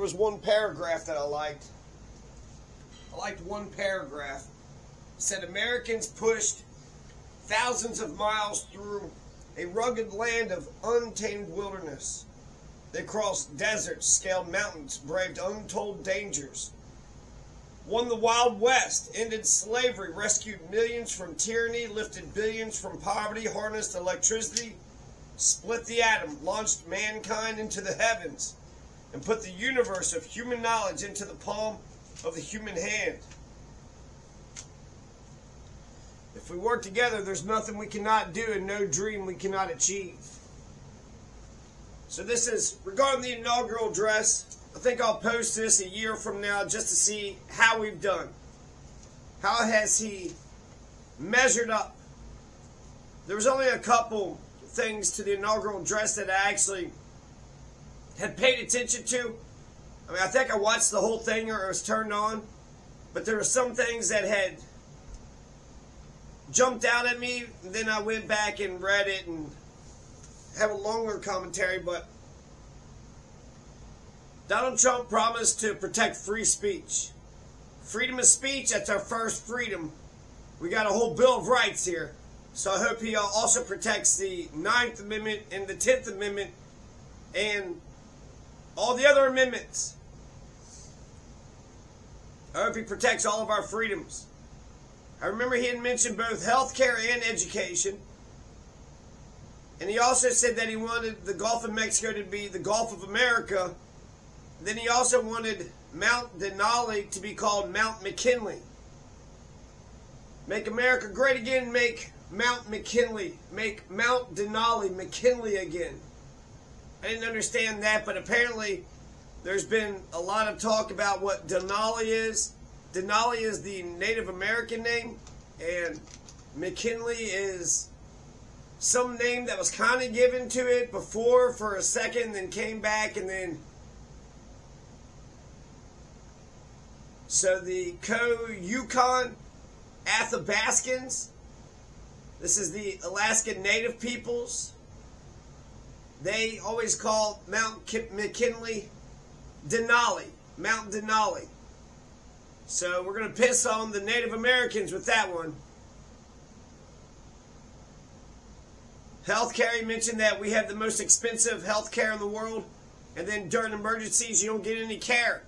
was one paragraph that I liked. I liked one paragraph. It said, Americans pushed thousands of miles through a rugged land of untamed wilderness. They crossed deserts, scaled mountains, braved untold dangers, won the Wild West, ended slavery, rescued millions from tyranny, lifted billions from poverty, harnessed electricity, split the atom, launched mankind into the heavens, and put the universe of human knowledge into the palm of the human hand. If we work together, there's nothing we cannot do and no dream we cannot achieve. So this is regarding the inaugural address. I think I'll post this a year from now just to see how we've done. How has he measured up? There was only a couple things to the inaugural address that I actually had paid attention to. I mean, I think I watched the whole thing or it was turned on. But there were some things that had jumped out at me. And then I went back and read it and have a longer commentary. But Donald Trump promised to protect free speech. Freedom of speech, that's our first freedom. We got a whole Bill of Rights here. So I hope he also protects the 9th Amendment and the 10th Amendment and all the other amendments. I hope he protects all of our freedoms. I remember he had mentioned both health care and education. And he also said that he wanted the Gulf of Mexico to be the Gulf of America. Then he also wanted Mount Denali to be called Mount McKinley. Make America great again, make Mount McKinley, make Mount Denali McKinley again. I didn't understand that, but apparently there's been a lot of talk about what Denali is. Denali is the Native American name, and McKinley is some name that was kind of given to it before for a second, then came back, and then so the Yukon Athabascans, this is the Alaskan Native peoples. They always call Mount McKinley Denali, Mount Denali. So we're going to piss on the Native Americans with that one. Healthcare, he mentioned that we have the most expensive healthcare in the world, and then during emergencies you don't get any care.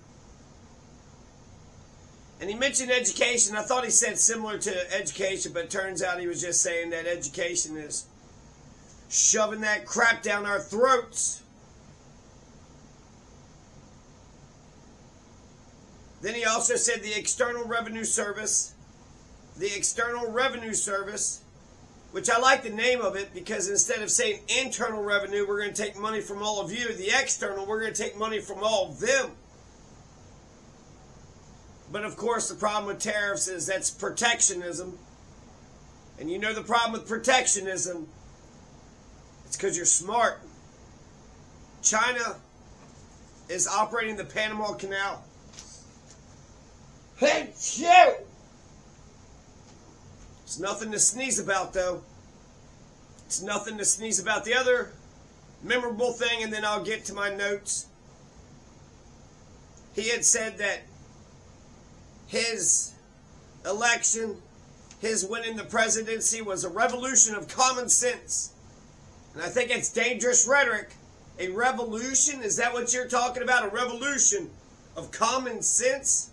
And he mentioned education. I thought he said similar to education, but it turns out he was just saying that education is shoving that crap down our throats. Then he also said the External Revenue Service. The External Revenue Service, which I like the name of it because instead of saying internal revenue, we're going to take money from all of you. The external, we're going to take money from all of them. But of course, the problem with tariffs is that's protectionism. And you know the problem with protectionism, it's because you're smart. China is operating the Panama Canal. Hey, you! It's nothing to sneeze about, though. It's nothing to sneeze about. The other memorable thing, and then I'll get to my notes. He had said that his election, his winning the presidency, was a revolution of common sense. And I think it's dangerous rhetoric. A revolution? Is that what you're talking about? A revolution of common sense?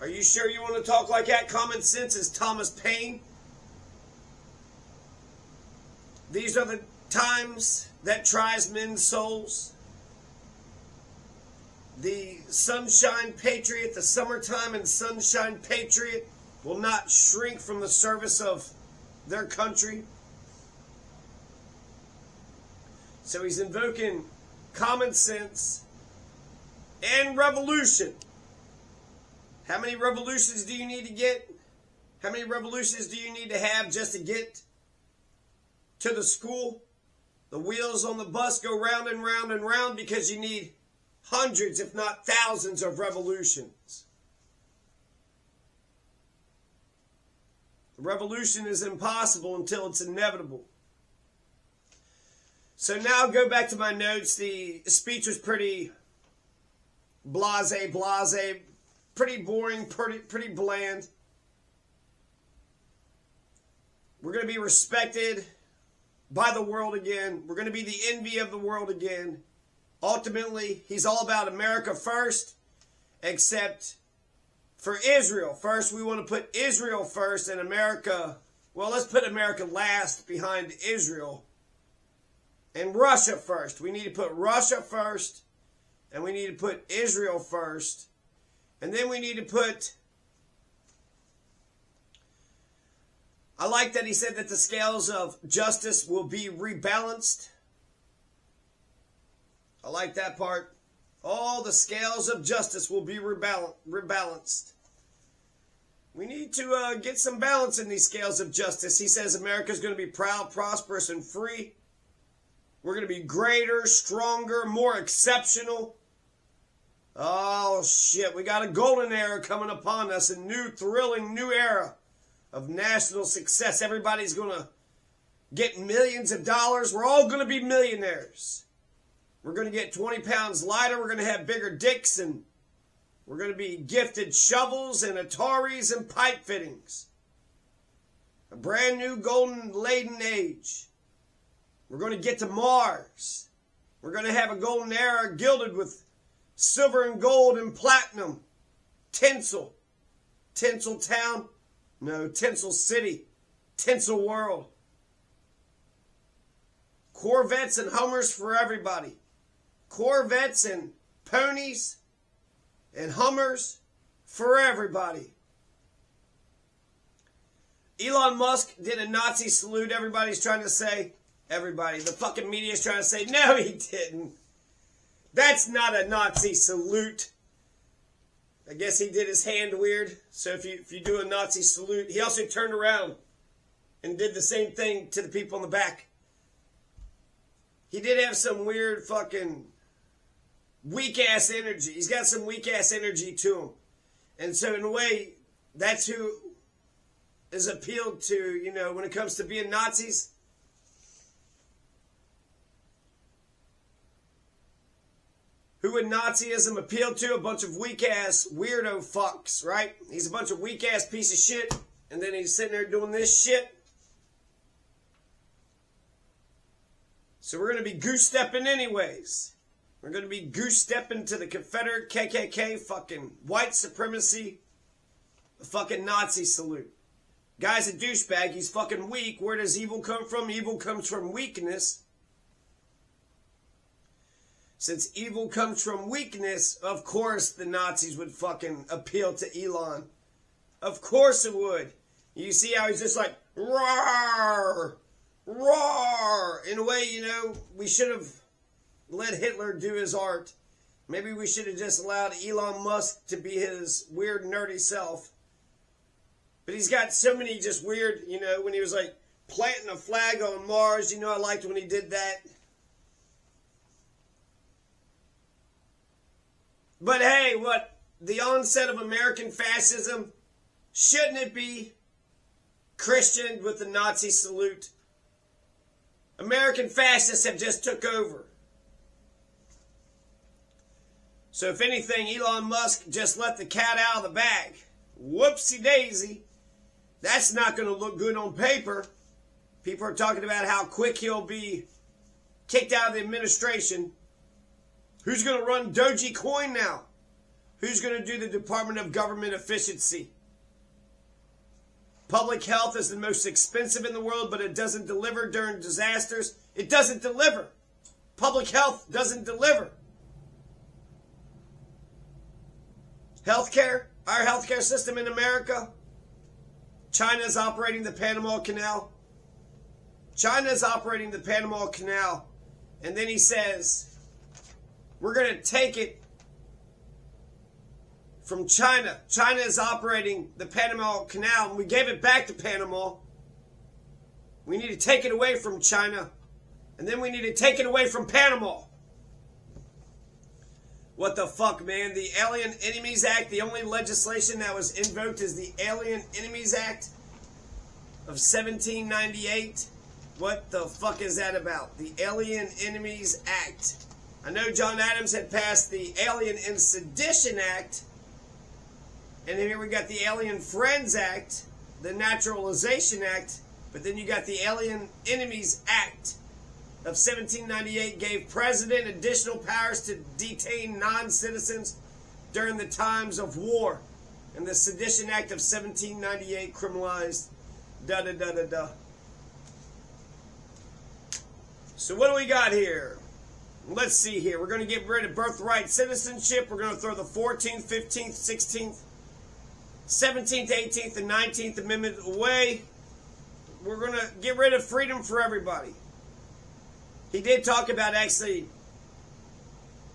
Are you sure you want to talk like that? Common sense is Thomas Paine. These are the times that tries men's souls. The sunshine patriot, the summertime and sunshine patriot will not shrink from the service of their country. So he's invoking common sense and revolution. How many revolutions do you need to get? How many revolutions do you need to have just to get to the school? The wheels on the bus go round and round and round because you need hundreds, if not thousands, of revolutions. The revolution is impossible until it's inevitable. So now I'll go back to my notes. The speech was pretty blase, blase, pretty boring, pretty bland. We're going to be respected by the world again. We're going to be the envy of the world again. Ultimately, he's all about America first, except for Israel. First, we want to put Israel first and America, well, let's put America last behind Israel. And Russia first. We need to put Russia first, and we need to put Israel first. And then we need to put, I like that he said that the scales of justice will be rebalanced. I like that part. All the scales of justice will be rebalanced. We need to get some balance in these scales of justice. He says America's going to be proud, prosperous, and free. We're going to be greater, stronger, more exceptional. Oh, shit. We got a golden era coming upon us. A new, thrilling, new era of national success. Everybody's going to get millions of dollars. We're all going to be millionaires. We're going to get 20 pounds lighter. We're going to have bigger dicks, and we're going to be gifted shovels and Ataris and pipe fittings. A brand new golden laden age. We're going to get to Mars. We're going to have a golden era gilded with silver and gold and platinum. Tinsel. Tinsel Town. No, Tinsel City. Tinsel World. Corvettes and Hummers for everybody. Corvettes and ponies and Hummers for everybody. Elon Musk did a Nazi salute. Everybody's trying to say, everybody, the fucking media's trying to say, no, he didn't. That's not a Nazi salute. I guess he did his hand weird. So if you do a Nazi salute, he also turned around and did the same thing to the people in the back. He did have some weird fucking weak-ass energy. He's got some weak-ass energy to him. And so in a way, that's who is appealed to, you know, when it comes to being Nazis. Who would Nazism appeal to? A bunch of weak-ass weirdo fucks, right? He's a bunch of weak-ass piece of shit, and then he's sitting there doing this shit. So we're going to be goose-stepping anyways. We're going to be goose-stepping to the Confederate KKK fucking white supremacy, a fucking Nazi salute. Guy's a douchebag. He's fucking weak. Where does evil come from? Evil comes from weakness. Since evil comes from weakness, of course the Nazis would fucking appeal to Elon. Of course it would. You see how he's just like, roar, roar. In a way, you know, we should have let Hitler do his art. Maybe we should have just allowed Elon Musk to be his weird, nerdy self. But he's got so many just weird, you know, when he was like planting a flag on Mars, you know, I liked when he did that. But hey, what? The onset of American fascism, shouldn't it be Christian with the Nazi salute? American fascists have just took over. So if anything, Elon Musk just let the cat out of the bag. Whoopsie daisy. That's not going to look good on paper. People are talking about how quick he'll be kicked out of the administration. Who's going to run Dogecoin now? Who's going to do the Department of Government Efficiency? Public health is the most expensive in the world, but it doesn't deliver during disasters. It doesn't deliver. Public health doesn't deliver. Healthcare, our healthcare system in America. China is operating the Panama Canal. China is operating the Panama Canal. And then he says, we're going to take it from China. China is operating the Panama Canal, and we gave it back to Panama. We need to take it away from China, and then we need to take it away from Panama. What the fuck, man? The Alien Enemies Act, the only legislation that was invoked is the Alien Enemies Act of 1798. What the fuck is that about? The Alien Enemies Act I know John Adams had passed the Alien and Sedition Act, and then here we got the Alien Friends Act, the Naturalization Act, but then you got the Alien Enemies Act of 1798 gave president additional powers to detain non-citizens during the times of war. And the Sedition Act of 1798 criminalized da-da-da-da-da. So what do we got here? Let's see here. We're going to get rid of birthright citizenship. We're going to throw the 14th, 15th, 16th, 17th, 18th, and 19th Amendment away. We're going to get rid of freedom for everybody. He did talk about actually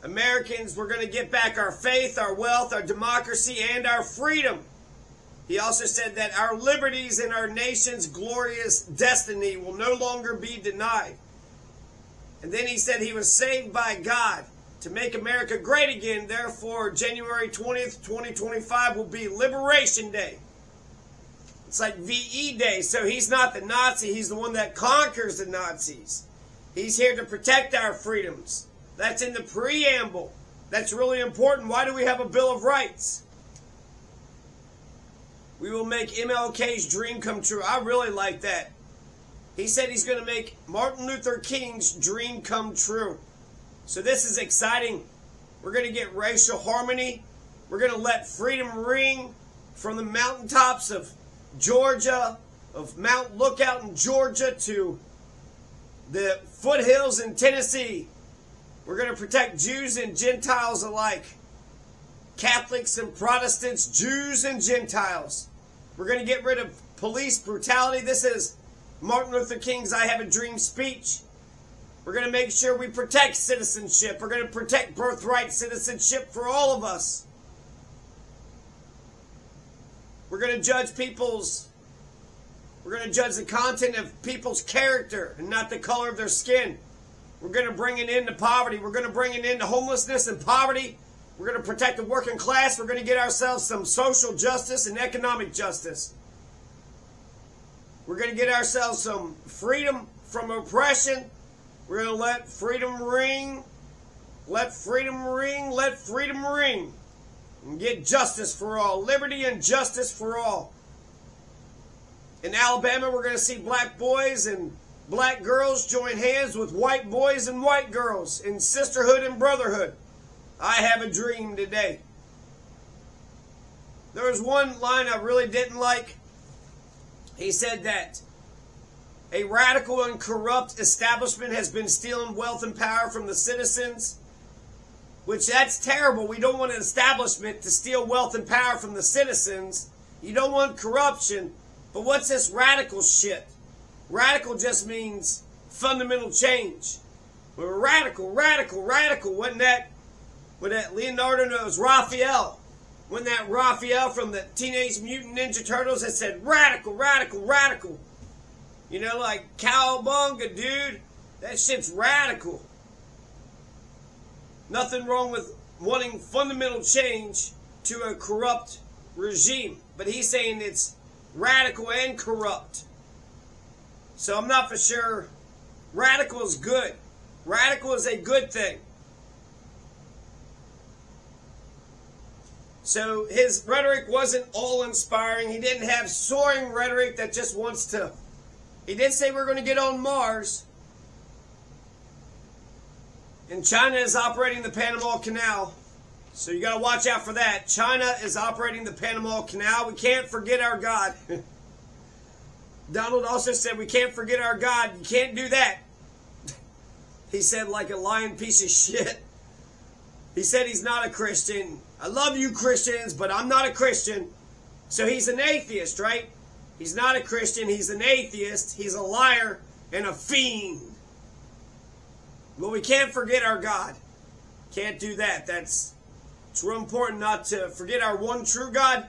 Americans, we're going to get back our faith, our wealth, our democracy, and our freedom. He also said that our liberties and our nation's glorious destiny will no longer be denied. And then he said he was saved by God to make America great again. Therefore, January 20th, 2025 will be Liberation Day. It's like VE Day. So he's not the Nazi. He's the one that conquers the Nazis. He's here to protect our freedoms. That's in the preamble. That's really important. Why do we have a Bill of Rights? We will make MLK's dream come true. I really like that. He said he's going to make Martin Luther King's dream come true. So this is exciting. We're going to get racial harmony. We're going to let freedom ring from the mountaintops of Georgia, of Mount Lookout in Georgia to the foothills in Tennessee. We're going to protect Jews and Gentiles alike. Catholics and Protestants, Jews and Gentiles. We're going to get rid of police brutality. This is Martin Luther King's I Have a Dream speech. We're going to make sure we protect citizenship. We're going to protect birthright citizenship for all of us. We're going to judge we're going to judge the content of people's character and not the color of their skin. We're going to bring an end to poverty. We're going to bring an end to homelessness and poverty. We're going to protect the working class. We're going to get ourselves some social justice and economic justice. We're going to get ourselves some freedom from oppression. We're going to let freedom ring. Let freedom ring. Let freedom ring. And get justice for all. Liberty and justice for all. In Alabama, we're going to see black boys and black girls join hands with white boys and white girls in sisterhood and brotherhood. I have a dream today. There was one line I really didn't like. He said that a radical and corrupt establishment has been stealing wealth and power from the citizens, which that's terrible. We don't want an establishment to steal wealth and power from the citizens. You don't want corruption. But what's this radical shit? Radical just means fundamental change. Well, radical. Wasn't that Leonardo knows Raphael? When that Raphael from the Teenage Mutant Ninja Turtles that said radical. You know, like cowabunga, dude. That shit's radical. Nothing wrong with wanting fundamental change to a corrupt regime. But he's saying it's radical and corrupt. So I'm not for sure. Radical is good. Radical is a good thing. So his rhetoric wasn't all inspiring. He didn't have soaring rhetoric that just wants to. He did say we're going to get on Mars. And China is operating the Panama Canal. So you got to watch out for that. China is operating the Panama Canal. We can't forget our God. Donald also said we can't forget our God. You can't do that. He said like a lying piece of shit. He said he's not a Christian. I love you Christians, but I'm not a Christian. So he's an atheist, right? He's not a Christian. He's an atheist. He's a liar and a fiend. Well, we can't forget our God. Can't do that. It's real important not to forget our one true God,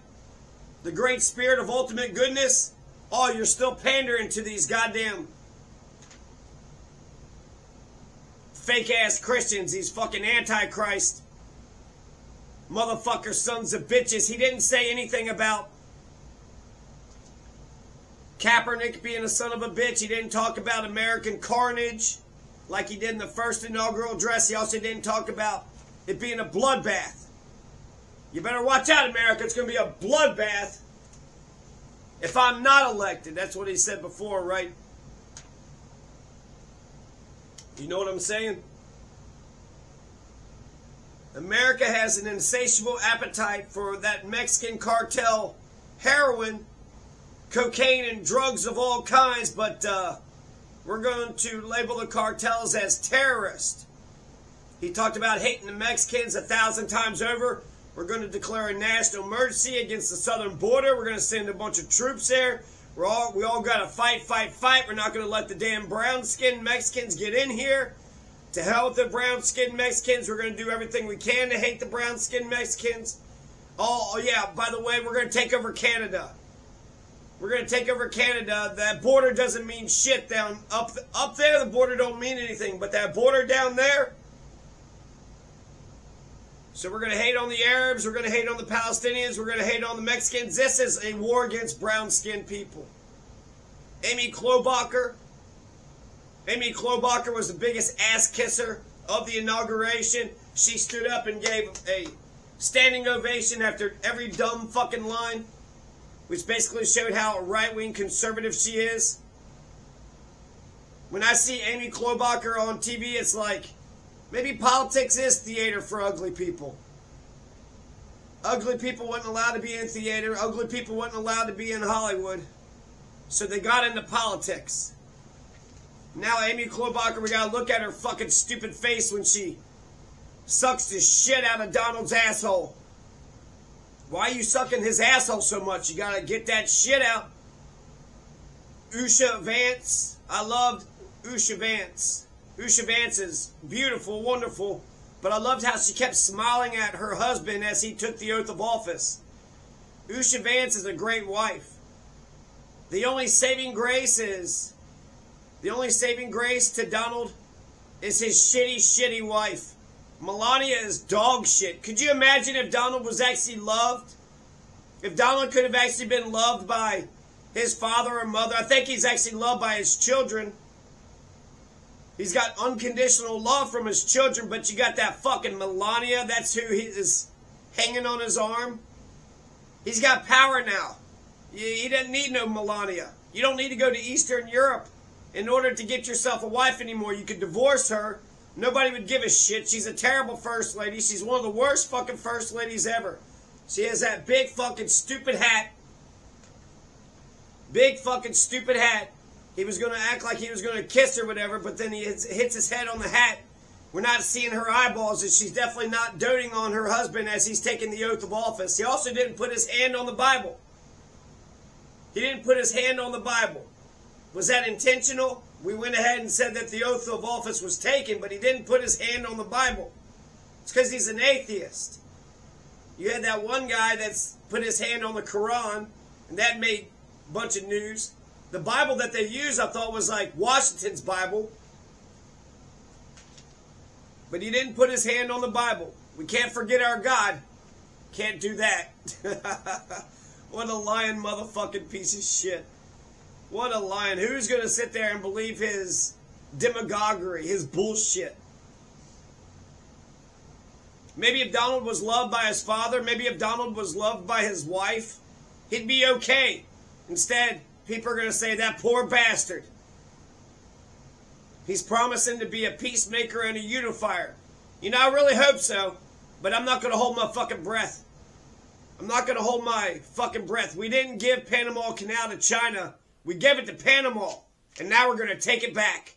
the great spirit of ultimate goodness. Oh, you're still pandering to these goddamn fake-ass Christians, these fucking antichrist motherfucker sons of bitches. He didn't say anything about Kaepernick being a son of a bitch. He didn't talk about American carnage. like he did in the first inaugural address. He also didn't talk about it being a bloodbath. You better watch out, America. It's going to be a bloodbath if I'm not elected. That's what he said before, right? You know what I'm saying? America has an insatiable appetite for that Mexican cartel heroin, cocaine, and drugs of all kinds, but we're going to label the cartels as terrorists. He talked about hating the Mexicans 1,000 times over. We're going to declare a national emergency against the southern border. We're going to send a bunch of troops there. We all got to fight. We're not going to let the damn brown-skinned Mexicans get in here. To hell with the brown-skinned Mexicans. We're going to do everything we can to hate the brown-skinned Mexicans. Oh, yeah, by the way, we're going to take over Canada. We're going to take over Canada. That border doesn't mean shit down up there. The border don't mean anything. But that border down there. So we're going to hate on the Arabs. We're going to hate on the Palestinians. We're going to hate on the Mexicans. This is a war against brown-skinned people. Amy Klobuchar was the biggest ass kisser of the inauguration. She stood up and gave a standing ovation after every dumb fucking line, which basically showed how right-wing conservative she is. When I see Amy Klobuchar on TV, it's like, maybe politics is theater for ugly people. Ugly people weren't allowed to be in theater. Ugly people weren't allowed to be in Hollywood. So they got into politics. Now Amy Klobuchar, we gotta look at her fucking stupid face when she sucks the shit out of Donald's asshole. Why are you sucking his asshole so much? You gotta get that shit out. Usha Vance. I loved Usha Vance. Usha Vance is beautiful, wonderful, but I loved how she kept smiling at her husband as he took the oath of office. Usha Vance is a great wife. The only saving grace to Donald is his shitty wife. Melania is dog shit. Could you imagine if Donald was actually loved? If Donald could have actually been loved by his father or mother. I think he's actually loved by his children. He's got unconditional love from his children, but you got that fucking Melania. That's who he is hanging on his arm. He's got power now. He doesn't need no Melania. You don't need to go to Eastern Europe in order to get yourself a wife anymore. You could divorce her. Nobody would give a shit. She's a terrible first lady. She's one of the worst fucking first ladies ever. She has that big fucking stupid hat. Big fucking stupid hat. He was going to act like he was going to kiss her or whatever, but then he hits his head on the hat. We're not seeing her eyeballs, and she's definitely not doting on her husband as he's taking the oath of office. He also didn't put his hand on the Bible. He didn't put his hand on the Bible. Was that intentional? We went ahead and said that the oath of office was taken, but he didn't put his hand on the Bible. It's because he's an atheist. You had that one guy that's put his hand on the Quran, and that made a bunch of news. The Bible that they used, I thought, was like Washington's Bible. But he didn't put his hand on the Bible. We can't forget our God. Can't do that. What a lying motherfucking piece of shit. What a lion. Who's going to sit there and believe his demagoguery, his bullshit? Maybe if Donald was loved by his father, maybe if Donald was loved by his wife, he'd be okay. Instead, people are going to say, that poor bastard. He's promising to be a peacemaker and a unifier. You know, I really hope so, but I'm not going to hold my fucking breath. I'm not going to hold my fucking breath. We didn't give Panama Canal to China. We gave it to Panama, and now we're going to take it back.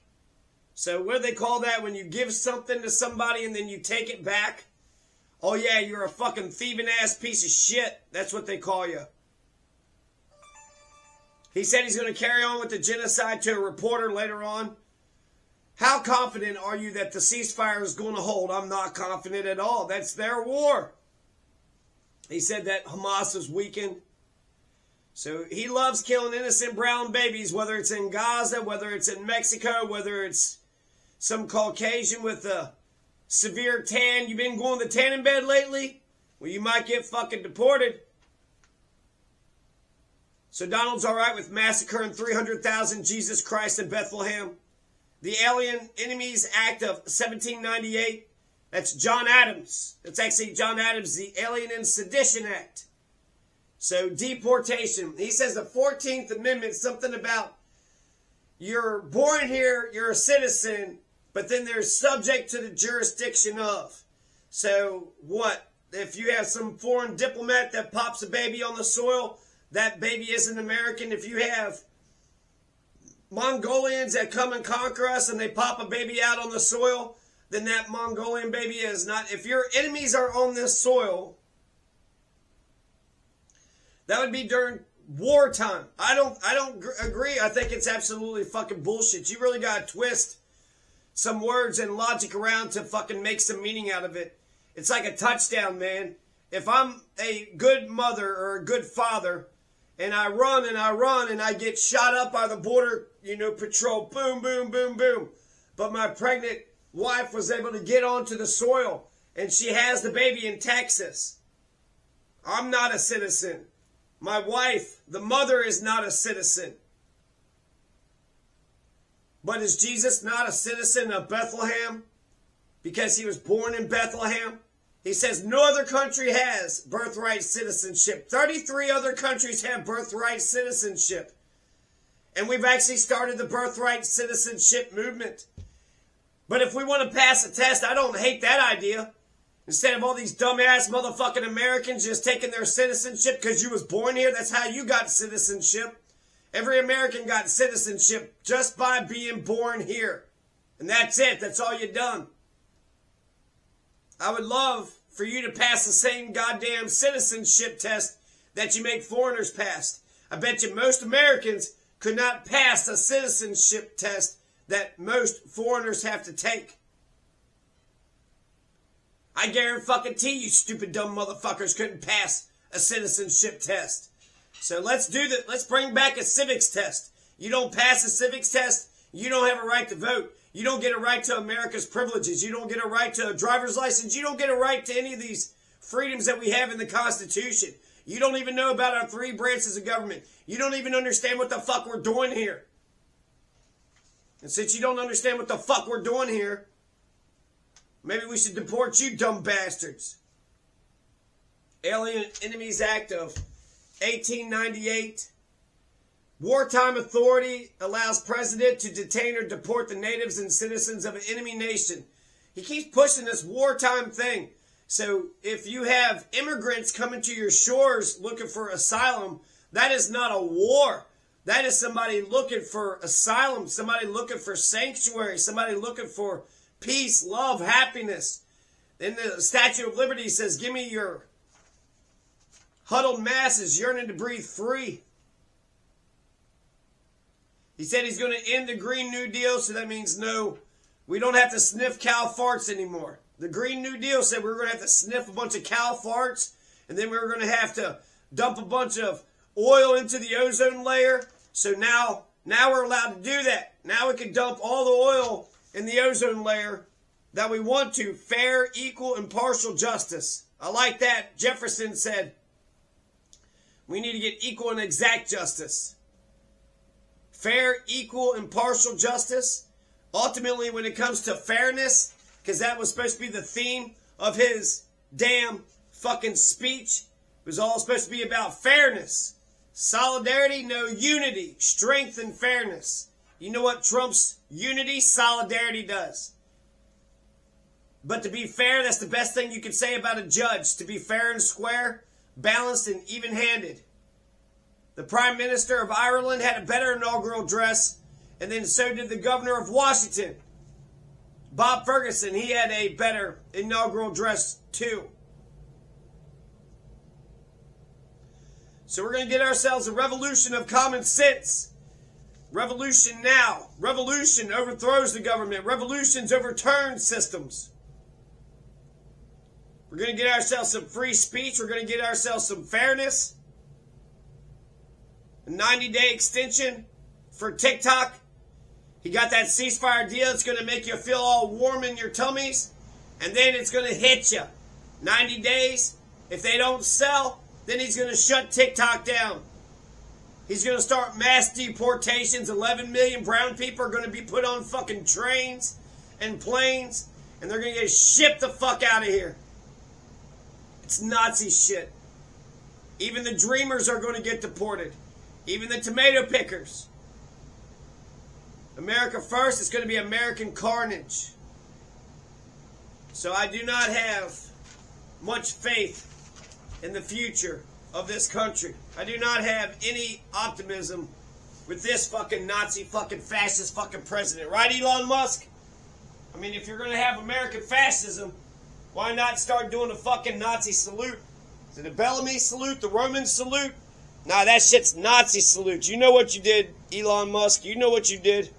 So what do they call that when you give something to somebody and then you take it back? Oh yeah, you're a fucking thieving ass piece of shit. That's what they call you. He said he's going to carry on with the genocide to a reporter later on. How confident are you that the ceasefire is going to hold? I'm not confident at all. That's their war. He said that Hamas is weakened. So he loves killing innocent brown babies, whether it's in Gaza, whether it's in Mexico, whether it's some Caucasian with a severe tan. You been going to the tanning bed lately? Well, you might get fucking deported. So Donald's all right with massacring 300,000 Jesus Christ in Bethlehem. the Alien Enemies Act of 1798. That's John Adams. It's actually John Adams, the Alien and Sedition Act. So deportation. He says the 14th Amendment, something about you're born here, you're a citizen, but then they're subject to the jurisdiction of. So what? If you have some foreign diplomat that pops a baby on the soil, that baby isn't American. If you have Mongolians that come and conquer us and they pop a baby out on the soil, then that Mongolian baby is not. If your enemies are on this soil, that would be during wartime. I don't agree. I think it's absolutely fucking bullshit. You really got to twist some words and logic around to fucking make some meaning out of it. It's like a touchdown, man. If I'm a good mother or a good father and I run and I get shot up by the border, patrol, boom, boom, boom, boom. But my pregnant wife was able to get onto the soil and she has the baby in Texas. I'm not a citizen. My wife, the mother, is not a citizen. But is Jesus not a citizen of Bethlehem? Because he was born in Bethlehem? He says no other country has birthright citizenship. 33 other countries have birthright citizenship. And we've actually started the birthright citizenship movement. But if we want to pass a test, I don't hate that idea. Instead of all these dumbass motherfucking Americans just taking their citizenship because you was born here, that's how you got citizenship. Every American got citizenship just by being born here. And that's it. That's all you done. I would love for you to pass the same goddamn citizenship test that you make foreigners pass. I bet you most Americans could not pass a citizenship test that most foreigners have to take. I guarantee you stupid dumb motherfuckers couldn't pass a citizenship test. So let's do that. Let's bring back a civics test. You don't pass a civics test, you don't have a right to vote. You don't get a right to America's privileges. You don't get a right to a driver's license. You don't get a right to any of these freedoms that we have in the Constitution. You don't even know about our 3 branches of government. You don't even understand what the fuck we're doing here. And since you don't understand what the fuck we're doing here, maybe we should deport you dumb bastards. Alien Enemies Act of 1898. Wartime authority allows president to detain or deport the natives and citizens of an enemy nation. He keeps pushing this wartime thing. So if you have immigrants coming to your shores looking for asylum, that is not a war. That is somebody looking for asylum, somebody looking for sanctuary, somebody looking for peace, love, happiness. Then the Statue of Liberty says, give me your huddled masses yearning to breathe free. He said he's going to end the Green New Deal, so that means no, we don't have to sniff cow farts anymore. The Green New Deal said we were going to have to sniff a bunch of cow farts, and then we were going to have to dump a bunch of oil into the ozone layer. So now we're allowed to do that. Now we can dump all the oil in the ozone layer that we want to. Fair, equal, impartial justice. I like that. Jefferson said we need to get equal and exact justice. Fair, equal, impartial justice. Ultimately, when it comes to fairness, because that was supposed to be the theme of his damn fucking speech, it was all supposed to be about fairness. Solidarity, no unity. Strength and fairness. You know what trumps unity? Solidarity does. But to be fair, that's the best thing you can say about a judge. To be fair and square, balanced and even-handed. The Prime Minister of Ireland had a better inaugural address, and then so did the Governor of Washington. Bob Ferguson, he had a better inaugural address too. So we're going to get ourselves a revolution of common sense. Revolution now. Revolution overthrows the government. Revolutions overturn systems. We're going to get ourselves some free speech. We're going to get ourselves some fairness. A 90-day extension for TikTok. He got that ceasefire deal. It's going to make you feel all warm in your tummies. And then it's going to hit you. 90 days. If they don't sell, then he's going to shut TikTok down. He's going to start mass deportations. 11 million brown people are going to be put on fucking trains and planes, and they're going to get shipped the fuck out of here. It's Nazi shit. Even the dreamers are going to get deported. Even the tomato pickers. America first, it's going to be American carnage. So I do not have much faith in the future of this country. I do not have any optimism with this fucking Nazi fucking fascist fucking president. Right, Elon Musk? I mean, if you're going to have American fascism, why not start doing the fucking Nazi salute? Is it the Bellamy salute, the Roman salute? Nah, that shit's Nazi salute. You know what you did, Elon Musk. You know what you did.